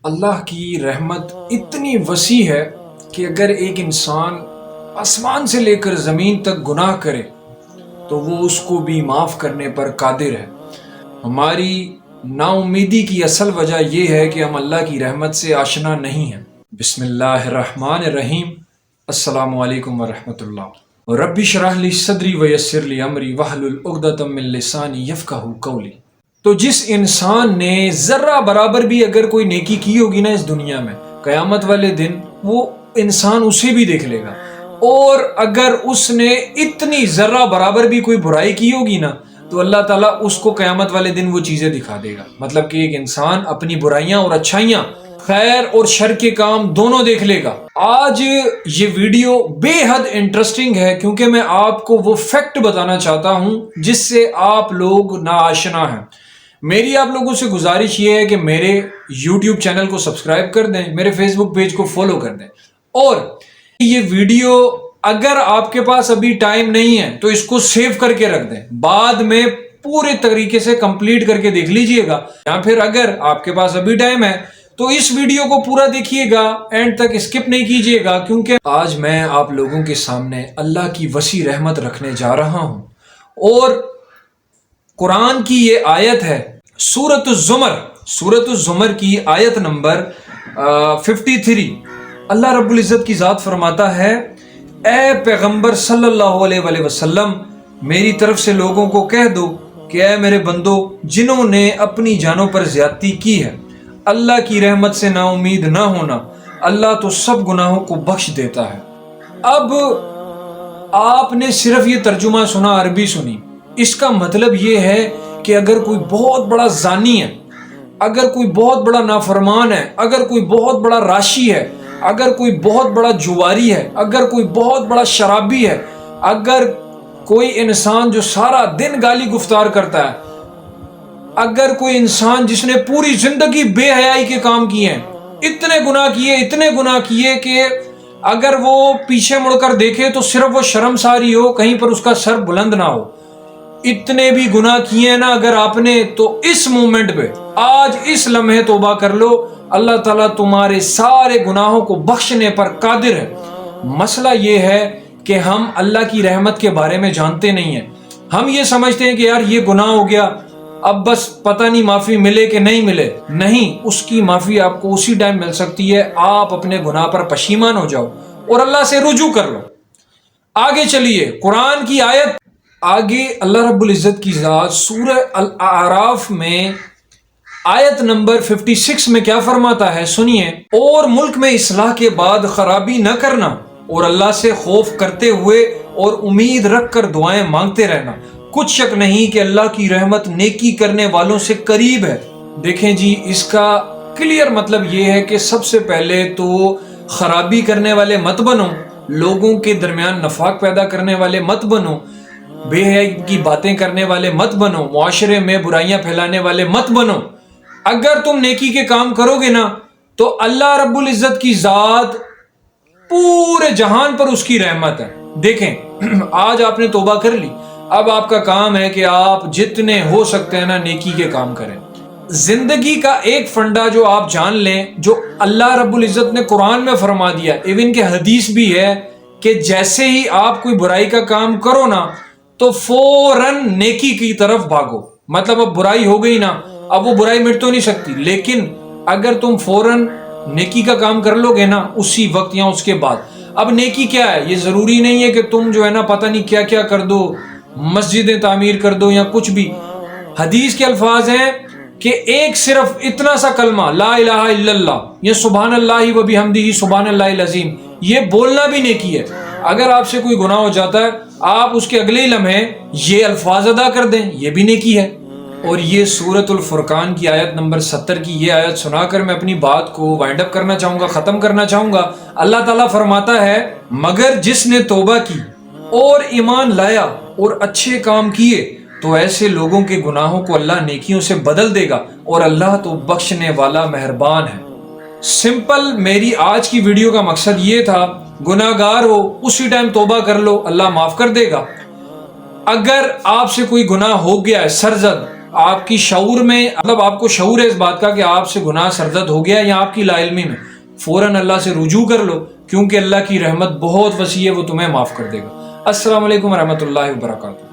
اللہ کی رحمت اتنی وسیع ہے کہ اگر ایک انسان آسمان سے لے کر زمین تک گناہ کرے تو وہ اس کو بھی معاف کرنے پر قادر ہے۔ ہماری نا امیدی کی اصل وجہ یہ ہے کہ ہم اللہ کی رحمت سے آشنا نہیں ہیں۔ بسم اللہ الرحمن الرحیم۔ السلام علیکم ورحمۃ اللہ۔ رب اشرح لی صدری ویسر لی امری واحلل عقدۃ من لسانی یفقہوا قولی۔ تو جس انسان نے ذرہ برابر بھی اگر کوئی نیکی کی ہوگی نا اس دنیا میں، قیامت والے دن وہ انسان اسے بھی دیکھ لے گا، اور اگر اس نے اتنی ذرہ برابر بھی کوئی برائی کی ہوگی نا تو اللہ تعالیٰ اس کو قیامت والے دن وہ چیزیں دکھا دے گا۔ مطلب کہ ایک انسان اپنی برائیاں اور اچھائیاں، خیر اور شر کے کام دونوں دیکھ لے گا۔ آج یہ ویڈیو بے حد انٹرسٹنگ ہے کیونکہ میں آپ کو وہ فیکٹ بتانا چاہتا ہوں جس سے آپ لوگ ناآشنا ہیں۔ میری آپ لوگوں سے گزارش یہ ہے کہ میرے یوٹیوب چینل کو سبسکرائب کر دیں، میرے فیس بک پیج کو فالو کر دیں، اور یہ ویڈیو اگر آپ کے پاس ابھی ٹائم نہیں ہے تو اس کو سیو کر کے رکھ دیں، بعد میں پورے طریقے سے کمپلیٹ کر کے دیکھ لیجئے گا، یا پھر اگر آپ کے پاس ابھی ٹائم ہے تو اس ویڈیو کو پورا دیکھیے گا، اینڈ تک اسکپ نہیں کیجئے گا، کیونکہ آج میں آپ لوگوں کے سامنے اللہ کی وسیع رحمت رکھنے جا رہا ہوں۔ اور قرآن کی یہ آیت ہے سورۃ الزمر کی آیت نمبر 53۔ اللہ رب العزت کی ذات فرماتا ہے، اے پیغمبر صلی اللہ علیہ وآلہ وسلم، میری طرف سے لوگوں کو کہہ دو کہ اے میرے بندو، جنہوں نے اپنی جانوں پر زیادتی کی ہے، اللہ کی رحمت سے نا امید نہ ہونا، اللہ تو سب گناہوں کو بخش دیتا ہے۔ اب آپ نے صرف یہ ترجمہ سنا، عربی سنی، اس کا مطلب یہ ہے کہ اگر کوئی بہت بڑا زانی ہے، اگر کوئی بہت بڑا نافرمان ہے، اگر کوئی بہت بڑا راشی ہے، اگر کوئی بہت بڑا جواری ہے، اگر کوئی بہت بڑا شرابی ہے، اگر کوئی انسان جو سارا دن گالی گفتار کرتا ہے، اگر کوئی انسان جس نے پوری زندگی بے حیائی کے کام کیے ہیں، اتنے گناہ کیے کہ اگر وہ پیچھے مڑ کر دیکھے تو صرف وہ شرمساری ہو، کہیں پر اس کا سر بلند نہ ہو، اتنے بھی گناہ کیے ہیں نا اگر آپ نے، تو اس مومنٹ پہ آج اس لمحے توبہ کر لو، اللہ تعالیٰ تمہارے سارے گناہوں کو بخشنے پر قادر ہے۔ مسئلہ یہ ہے کہ ہم اللہ کی رحمت کے بارے میں جانتے نہیں ہیں۔ ہم یہ سمجھتے ہیں کہ یار یہ گناہ ہو گیا، اب بس پتہ نہیں معافی ملے کہ نہیں ملے۔ نہیں، اس کی معافی آپ کو اسی ٹائم مل سکتی ہے، آپ اپنے گناہ پر پشیمان ہو جاؤ اور اللہ سے رجوع کر لو۔ آگے چلیے، قرآن کی آیت آگے اللہ رب العزت کی ذات سورہ الاعراف میں آیت نمبر 56 میں کیا فرماتا ہے، سنیے، اور ملک میں اصلاح کے بعد خرابی نہ کرنا، اور اللہ سے خوف کرتے ہوئے اور امید رکھ کر دعائیں مانگتے رہنا، کچھ شک نہیں کہ اللہ کی رحمت نیکی کرنے والوں سے قریب ہے۔ دیکھیں جی، اس کا کلیئر مطلب یہ ہے کہ سب سے پہلے تو خرابی کرنے والے مت بنو، لوگوں کے درمیان نفاق پیدا کرنے والے مت بنو، بے حیائی کی باتیں کرنے والے مت بنو، معاشرے میں برائیاں پھیلانے والے مت بنو۔ اگر تم نیکی کے کام کرو گے نا تو اللہ رب العزت کی ذات پورے جہان پر اس کی رحمت ہے۔ دیکھیں، آج آپ نے توبہ کر لی، اب آپ کا کام ہے کہ آپ جتنے ہو سکتے ہیں نا نیکی کے کام کریں۔ زندگی کا ایک فنڈا جو آپ جان لیں، جو اللہ رب العزت نے قرآن میں فرما دیا، ایون کہ حدیث بھی ہے، کہ جیسے ہی آپ کوئی برائی کا کام کرو نا تو فوراً نیکی کی طرف بھاگو۔ مطلب اب برائی ہو گئی نا، اب وہ برائی مٹ تو نہیں سکتی، لیکن اگر تم فوراً نیکی کا کام کر لو گے نا اسی وقت یا اس کے بعد۔ اب نیکی کیا ہے؟ یہ ضروری نہیں ہے کہ تم جو ہے نا پتہ نہیں کیا کیا کر دو، مسجدیں تعمیر کر دو یا کچھ بھی۔ حدیث کے الفاظ ہیں کہ ایک صرف اتنا سا کلمہ لا الہ الا اللہ یا سبحان اللہ و بحمدہ سبحان اللہ العظیم، یہ بولنا بھی نیکی ہے۔ اگر آپ سے کوئی گناہ ہو جاتا ہے، آپ اس کے اگلے لمحے یہ الفاظ ادا کر دیں، یہ بھی نیکی ہے۔ اور یہ سورۃ الفرقان کی آیت نمبر 70 کی یہ آیت سنا کر میں اپنی بات کو وائنڈ اپ کرنا چاہوں گا، ختم کرنا چاہوں گا۔ اللہ تعالیٰ فرماتا ہے، مگر جس نے توبہ کی اور ایمان لایا اور اچھے کام کیے تو ایسے لوگوں کے گناہوں کو اللہ نیکیوں سے بدل دے گا، اور اللہ تو بخشنے والا مہربان ہے۔ سمپل میری آج کی ویڈیو کا مقصد یہ تھا، گناہ گار ہو اسی ٹائم توبہ کر لو، اللہ معاف کر دے گا۔ اگر آپ سے کوئی گناہ ہو گیا ہے سرزد، آپ کی شعور میں مطلب آپ کو شعور ہے اس بات کا کہ آپ سے گناہ سرزد ہو گیا یا آپ کی لا علمی میں، فوراً اللہ سے رجوع کر لو، کیونکہ اللہ کی رحمت بہت وسیع ہے، وہ تمہیں معاف کر دے گا۔ السلام علیکم ورحمۃ اللہ وبرکاتہ۔